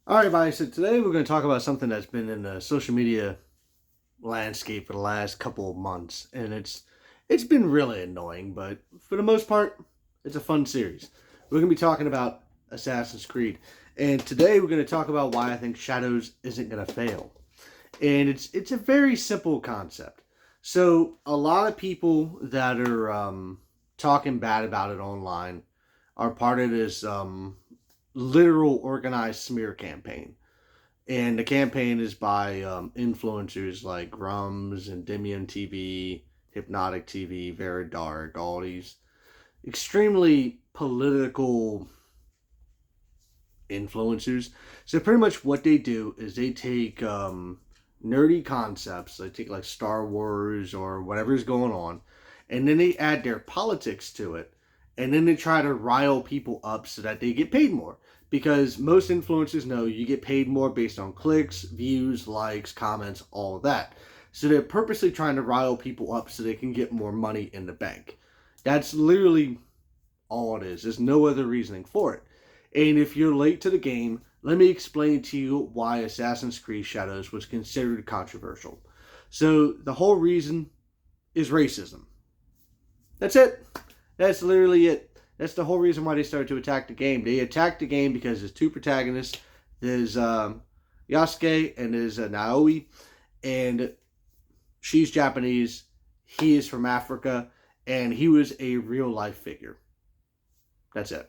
All right, everybody. So today we're going to talk about something that's been in the social media landscape for the last couple of months, and it's been really annoying. But for the most part, it's a fun series. We're going to be talking about Assassin's Creed, and today we're going to talk about why I think Shadows isn't going to fail. And it's a very simple concept. So a lot of people that are talking bad about it online are part of this literal organized smear campaign. And the campaign is by influencers like Grums and Demian TV, Hypnotic TV, Very Dark, all these extremely political influencers. So pretty much what they do is they take nerdy concepts, they take like Star Wars or whatever's going on, and then they add their politics to it, and then they try to rile people up so that they get paid more. Because most influencers know you get paid more based on clicks, views, likes, comments, all of that. So they're purposely trying to rile people up so they can get more money in the bank. That's literally all it is. There's no other reasoning for it. And if you're late to the game, let me explain to you why Assassin's Creed Shadows was considered controversial. So the whole reason is racism. That's it. That's literally it. That's the whole reason why they started to attack the game. They attacked the game because there's two protagonists. There's Yasuke and there's Naoi, and she's Japanese. He is from Africa, and he was a real life figure. That's it.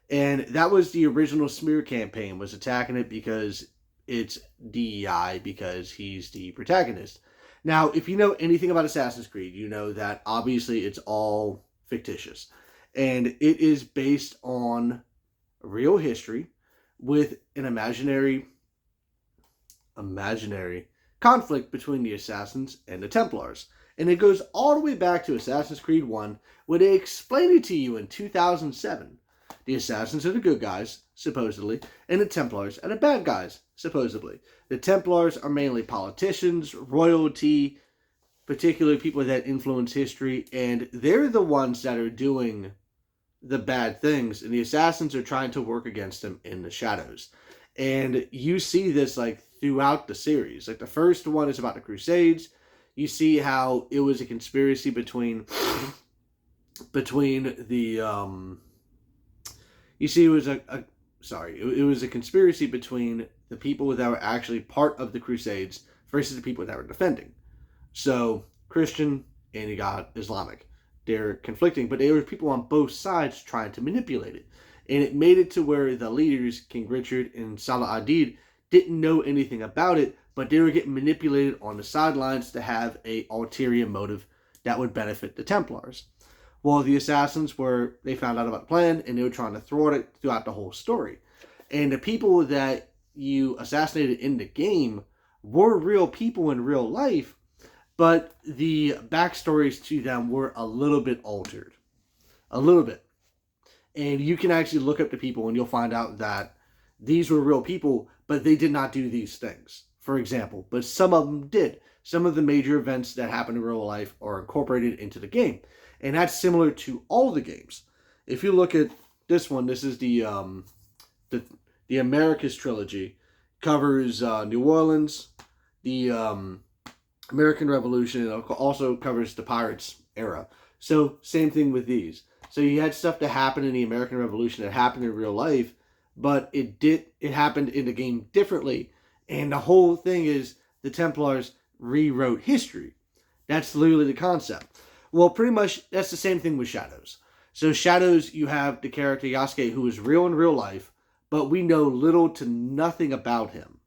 And that was the original smear campaign, was attacking it because it's DEI, because he's the protagonist. Now, if you know anything about Assassin's Creed, you know that obviously it's all fictitious. And it is based on real history with an imaginary conflict between the assassins and the Templars. And it goes all the way back to Assassin's Creed 1, where they explained it to you in 2007. The assassins are the good guys, supposedly, and the Templars are the bad guys, supposedly. The Templars are mainly politicians, royalty, particularly people that influence history, and they're the ones that are doing the bad things, and the assassins are trying to work against them in the shadows. And you see this like throughout the series. Like the first one is about the Crusades. You see how it was a conspiracy between the you see, it was a conspiracy between the people that were actually part of the Crusades versus the people that were defending. So Christian and you got Islamic. They're conflicting, but there were people on both sides trying to manipulate it. And it made it to where the leaders, King Richard and Salah Adid, didn't know anything about it, but they were getting manipulated on the sidelines to have a ulterior motive that would benefit the Templars. Well, the assassins they found out about the plan and they were trying to thwart it throughout the whole story. And the people that you assassinated in the game were real people in real life, but the backstories to them were a little bit altered. A little bit. And you can actually look up the people and you'll find out that these were real people, but they did not do these things, for example. But some of them did. Some of the major events that happen in real life are incorporated into the game. And that's similar to all the games. If you look at this one, this is the Americas trilogy. Covers New Orleans, the American Revolution, and also covers the Pirates era. So same thing with these. So you had stuff that happened in the American Revolution that happened in real life, but it happened in the game differently. And the whole thing is the Templars rewrote history. That's literally the concept. Well, pretty much that's the same thing with Shadows. So Shadows, you have the character Yasuke, who is real in real life, but we know little to nothing about him.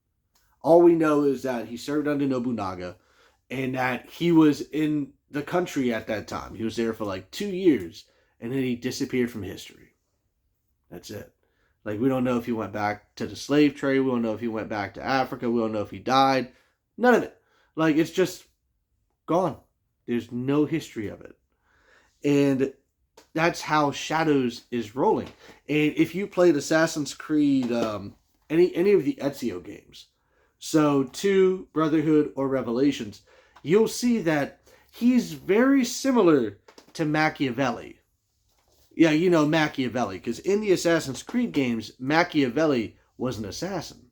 All we know is that he served under Nobunaga and that he was in the country at that time. He was there for like 2 years and then he disappeared from history. That's it. Like, we don't know if he went back to the slave trade. We don't know if he went back to Africa. We don't know if he died. None of it. Like, it's just gone. There's no history of it. And that's how Shadows is rolling. And if you played Assassin's Creed, any of the Ezio games, so 2, Brotherhood, or Revelations, you'll see that he's very similar to Machiavelli. Yeah, you know Machiavelli, because in the Assassin's Creed games, Machiavelli was an assassin.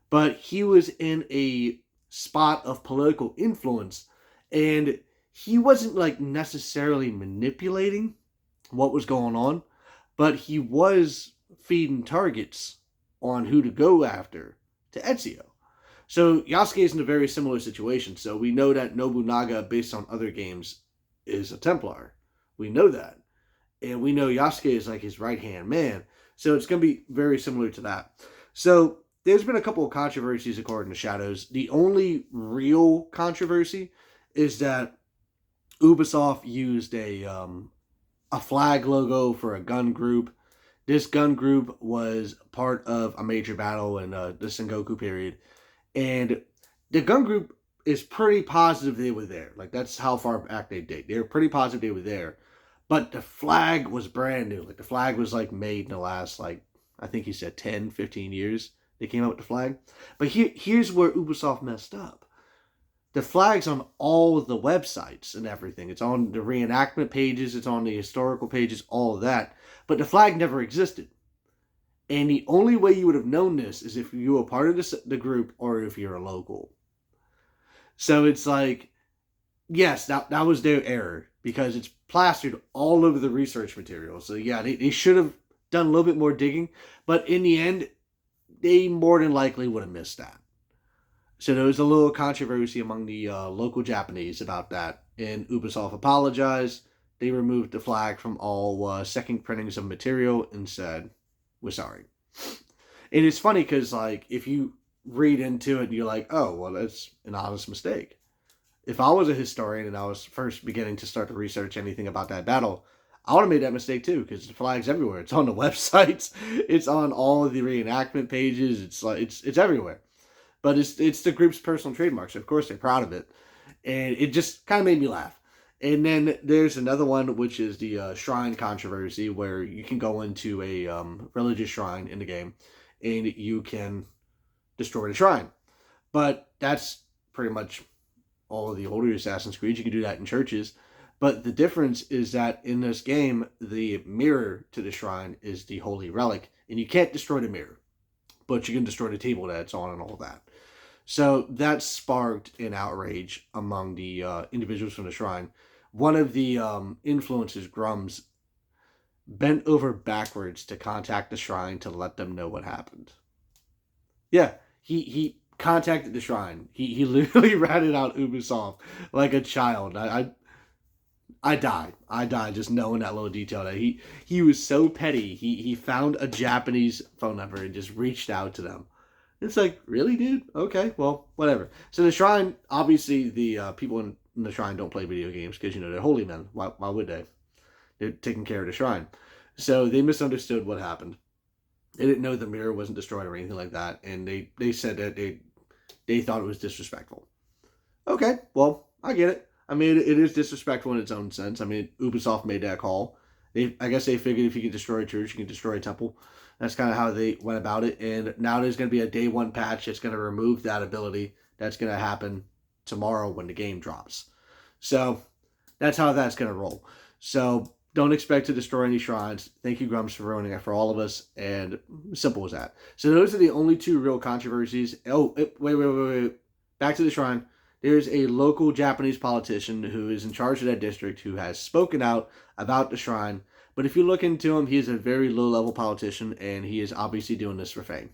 but he was in a spot of political influence, and he wasn't like necessarily manipulating what was going on, but he was feeding targets on who to go after to Ezio. So Yasuke is in a very similar situation. So we know that Nobunaga, based on other games, is a Templar. We know that. And we know Yasuke is like his right hand man. So it's going to be very similar to that. So there's been a couple of controversies according to Shadows. The only real controversy is that Ubisoft used a flag logo for a gun group. This gun group was part of a major battle in the Sengoku period. And the gun group is pretty positive they were there. Like, that's how far back they date. They were pretty positive they were there. But the flag was brand new. Like, the flag was, like, made in the last, like, I think he said 10, 15 years. They came out with the flag. But here's where Ubisoft messed up. The flag's on all the websites and everything. It's on the reenactment pages. It's on the historical pages, all of that. But the flag never existed. And the only way you would have known this is if you were part of the group or if you're a local. So it's like, yes, that was their error because it's plastered all over the research material. So yeah, they should have done a little bit more digging. But in the end, they more than likely would have missed that. So there was a little controversy among the local Japanese about that. And Ubisoft apologized. They removed the flag from all second printings of material and said, we're sorry. And it's funny because, like, if you read into it, you're like, oh, well, that's an honest mistake. If I was a historian and I was first beginning to start to research anything about that battle, I would have made that mistake too because the flag's everywhere. It's on the websites. It's on all of the reenactment pages. It's like it's everywhere. But it's the group's personal trademark, so of course they're proud of it. And it just kind of made me laugh. And then there's another one, which is the shrine controversy, where you can go into a religious shrine in the game, and you can destroy the shrine. But that's pretty much all of the older Assassin's Creed. You can do that in churches. But the difference is that in this game, the mirror to the shrine is the holy relic, and you can't destroy the mirror. But you can destroy the table that it's on and all that. So that sparked an outrage among the individuals from the shrine. One of the influencers, Grums, bent over backwards to contact the shrine to let them know what happened. Yeah, he contacted the shrine. He literally ratted out Ubisoft like a child. I died. I died just knowing that little detail. That he was so petty. He found a Japanese phone number and just reached out to them. It's like, really, dude? Okay, well, whatever. So the shrine, obviously, the people in the shrine don't play video games because, you know, they're holy men. Why would they? They're taking care of the shrine. So they misunderstood what happened. They didn't know the mirror wasn't destroyed or anything like that. And they said that they thought it was disrespectful. Okay, well, I get it. I mean, it is disrespectful in its own sense. I mean, Ubisoft made that call. I guess they figured if you can destroy a church, you can destroy a temple. That's kind of how they went about it. And now there's going to be a day one patch that's going to remove that ability. That's going to happen tomorrow when the game drops. So that's how that's going to roll. So don't expect to destroy any shrines. Thank you, Grumps, for ruining it for all of us. And simple as that. So those are the only two real controversies. Oh, wait. Back to the shrine. There's a local Japanese politician who is in charge of that district who has spoken out about the shrine. But if you look into him, he is a very low-level politician, and he is obviously doing this for fame.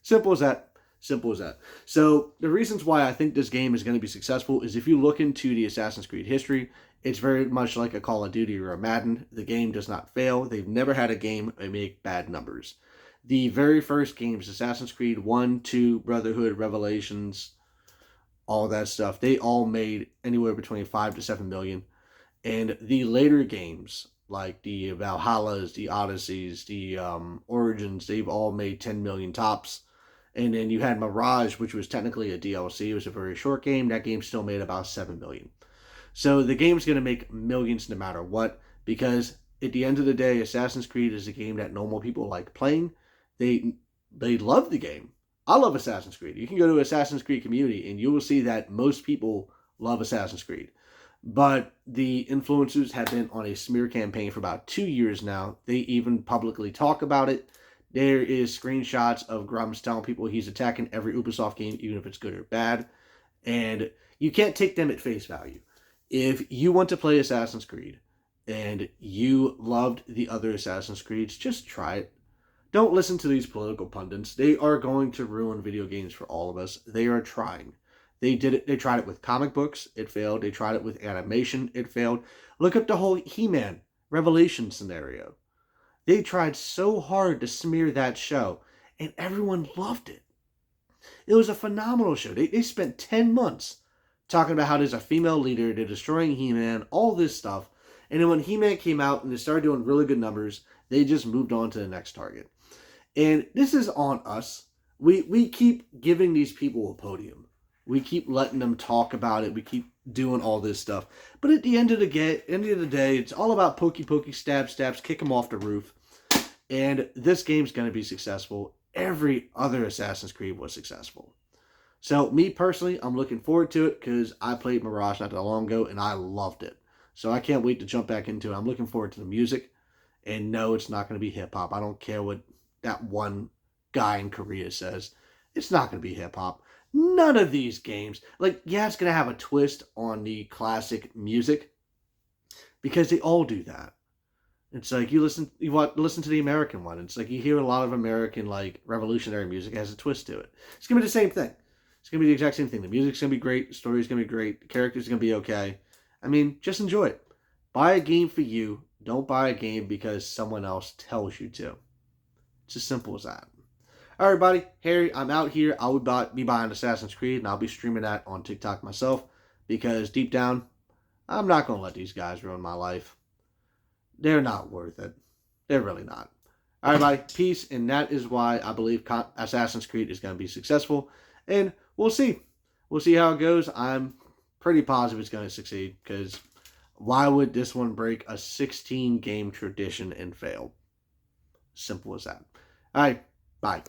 Simple as that. Simple as that. So the reasons why I think this game is going to be successful is if you look into the Assassin's Creed history, it's very much like a Call of Duty or a Madden. The game does not fail. They've never had a game make bad numbers. The very first games, Assassin's Creed 1, 2, Brotherhood, Revelations, all that stuff, they all made anywhere between 5 to 7 million. And the later games, like the Valhallas, the Odysseys, the Origins, they've all made 10 million tops. And then you had Mirage, which was technically a DLC. It was a very short game. That game still made about 7 million. So the game's going to make millions no matter what, because at the end of the day, Assassin's Creed is a game that normal people like playing. They love the game. I love Assassin's Creed. You can go to Assassin's Creed community and you will see that most people love Assassin's Creed. But the influencers have been on a smear campaign for about 2 years now. They even publicly talk about it. There is screenshots of Grumps telling people he's attacking every Ubisoft game, even if it's good or bad. And you can't take them at face value. If you want to play Assassin's Creed and you loved the other Assassin's Creeds, just try it. Don't listen to these political pundits. They are going to ruin video games for all of us. They are trying. They did it. They tried it with comic books. It failed. They tried it with animation. It failed. Look up the whole He-Man Revelation scenario. They tried so hard to smear that show, and everyone loved it. It was a phenomenal show. They spent 10 months talking about how there's a female leader, they're destroying He-Man, all this stuff. And then when He-Man came out and they started doing really good numbers, they just moved on to the next target. And this is on us. We keep giving these people a podium. We keep letting them talk about it. We keep doing all this stuff. But at the end of the day, it's all about pokey, stabs, kick them off the roof. And this game's going to be successful. Every other Assassin's Creed was successful. So me personally, I'm looking forward to it because I played Mirage not that long ago and I loved it. So I can't wait to jump back into it. I'm looking forward to the music. And no, it's not going to be hip-hop. I don't care what that one guy in Korea says. It's not going to be hip-hop. None of these games. Like, yeah, it's going to have a twist on the classic music. Because they all do that. It's like you listen to the American one. It's like you hear a lot of American, like, revolutionary music has a twist to it. It's going to be the same thing. It's going to be the exact same thing. The music's going to be great. The story's going to be great. The characters are going to be okay. I mean, just enjoy it. Buy a game for you. Don't buy a game because someone else tells you to. It's as simple as that. All right, everybody. Harry, I'm out here. I will be buying Assassin's Creed, and I'll be streaming that on TikTok myself because deep down, I'm not going to let these guys ruin my life. They're not worth it. They're really not. All right, everybody. Peace, and that is why I believe Assassin's Creed is going to be successful, and we'll see. We'll see how it goes. I'm pretty positive it's going to succeed because why would this one break a 16-game tradition and fail? Simple as that. All right, bye.